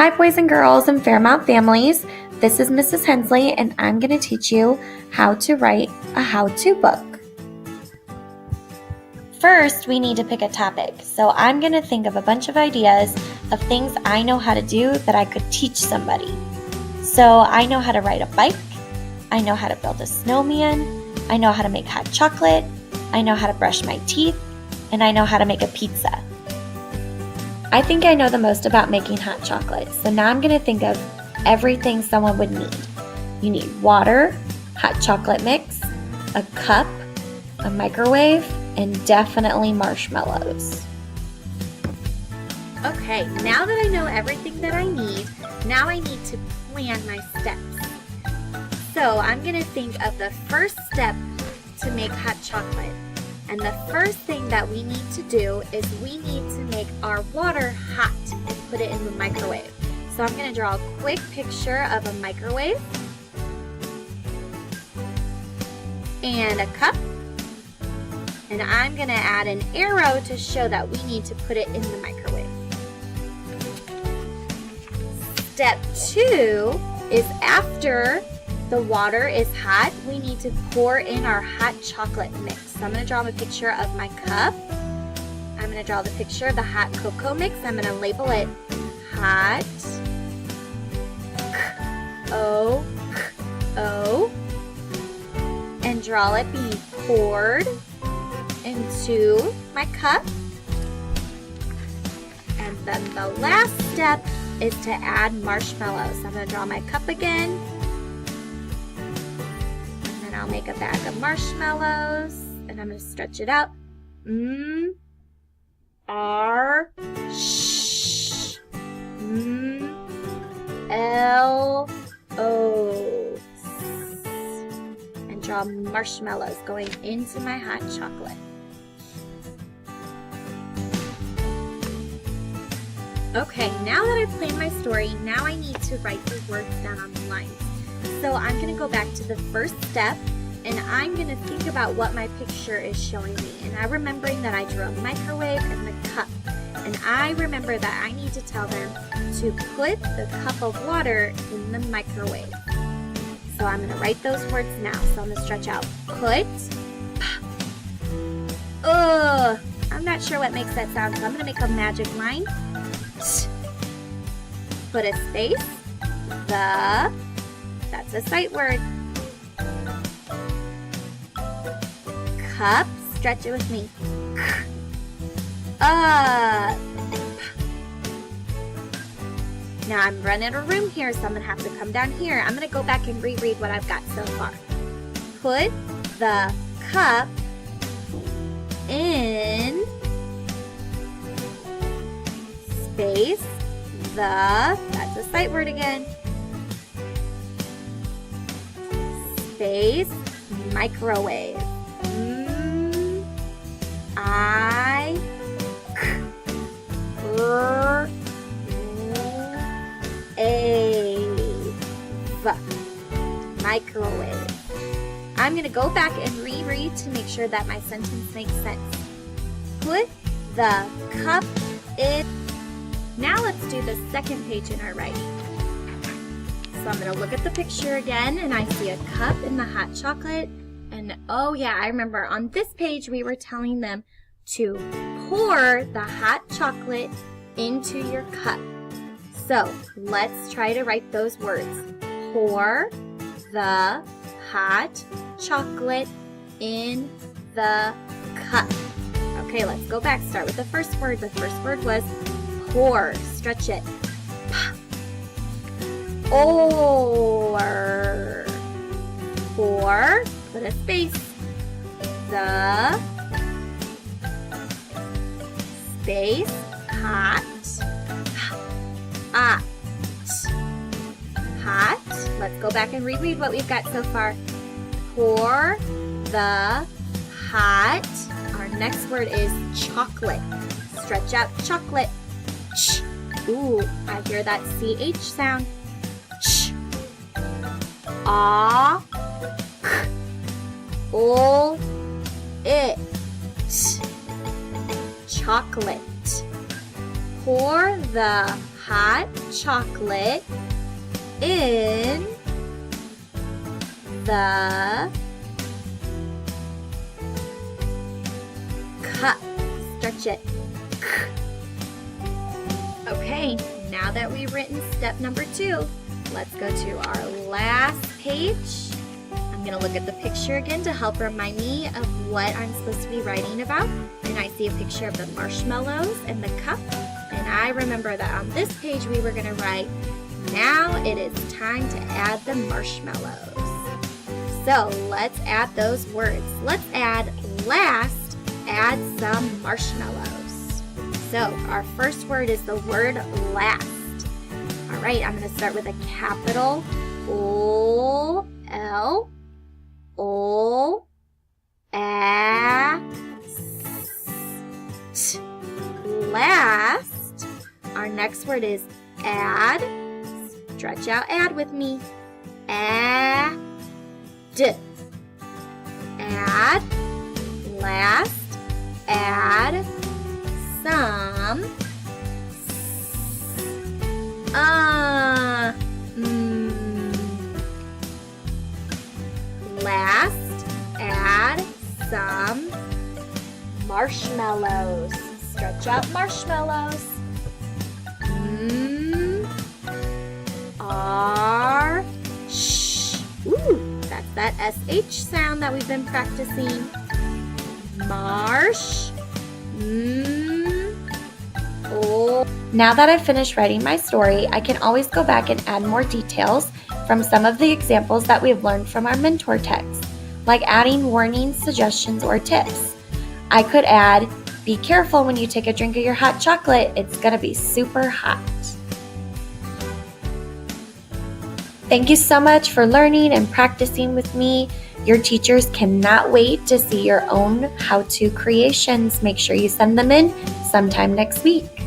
Hi, boys and girls and Fairmount families. This is Mrs. Hensley, and I'm going to teach you how to write a how-to book. First, we need to pick a topic. So I'm going to think of a bunch of ideas of things I know how to do that I could teach somebody. So I know how to ride a bike. I know how to build a snowman. I know how to make hot chocolate. I know how to brush my teeth. And I know how to make a pizza. I think I know the most about making hot chocolate. So now I'm going to think of everything someone would need. You need water, hot chocolate mix, a cup, a microwave, and definitely marshmallows. Okay, now that I know everything that I need, now I need to plan my steps. So I'm going to think of the first step to make hot chocolate. And the first thing that we need to do is we need to make our water hot and put it in the microwave. So I'm going to draw a quick picture of a microwave and a cup. And I'm going to add an arrow to show that we need to put it in the microwave. Step 2 is after the water is hot, we need to pour in our hot chocolate mix. So I'm going to draw a picture of my cup. I'm going to draw the picture of the hot cocoa mix. I'm going to label it hot O and draw it being poured into my cup. And then the last step is to add marshmallows. So I'm going to draw my cup again. I'll make a bag of marshmallows and I'm going to stretch it out. R sh L O and draw marshmallows going into my hot chocolate. Okay, now that I've planned my story, now I need to write the words down on the lines. So I'm going to go back to the first step and I'm going to think about what my picture is showing me. And I'm remembering that I drew a microwave and the cup. And I remember that I need to tell them to put the cup of water in the microwave. So I'm going to write those words now. So I'm going to stretch out put. I'm not sure what makes that sound, so I'm going to make a magic line. Put a space. That's a sight word. Cup, stretch it with me. Now I'm running out of room here, so I'm going to have to come down here. I'm going to go back and reread what I've got so far. Put the cup in space that's a sight word again. Space microwave. Microwave. I'm going to go back and reread to make sure that my sentence makes sense. Put the cup in. Now let's do the second page in our writing. So I'm going to look at the picture again and I see a cup in the hot chocolate. And oh yeah, I remember on this page we were telling them to pour the hot chocolate into your cup. So let's try to write those words. Pour the hot chocolate in the cup. Okay, let's go back. Start with the first word. The first word was pour. Stretch it. Or. Pour. Put a space. The space hot. Hot. Let's go back and reread what we've got so far. Pour the hot. Our next word is chocolate. Stretch out chocolate. Ch. Ooh, I hear that CH sound. Ch. Ah. K. O. It. Chocolate. pour the hot chocolate in the cup. Stretch it. Okay, now that we've written step number 2, let's go to our last page. I'm going to look at the picture again to help remind me of what I'm supposed to be writing about. And I see a picture of the marshmallows and the cup. And I remember that on this page we were going to write, now it is time to add the marshmallows. So let's add those words. Let's add last, add some marshmallows. So our first word is the word last. All right, I'm going to start with a capital O, L, O, A, S, T. Last. Our next word is add. Stretch out add with me. Add. Add. Last. Add some. Last, add some marshmallows. Stretch out marshmallows. R, sh. Ooh, that's that SH sound that we've been practicing. Marsh. Oh. Now that I've finished writing my story, I can always go back and add more details from some of the examples that we've learned from our mentor text, like adding warnings, suggestions, or tips. I could add, be careful when you take a drink of your hot chocolate, it's going to be super hot. Thank you so much for learning and practicing with me. Your teachers cannot wait to see your own how-to creations. Make sure you send them in sometime next week.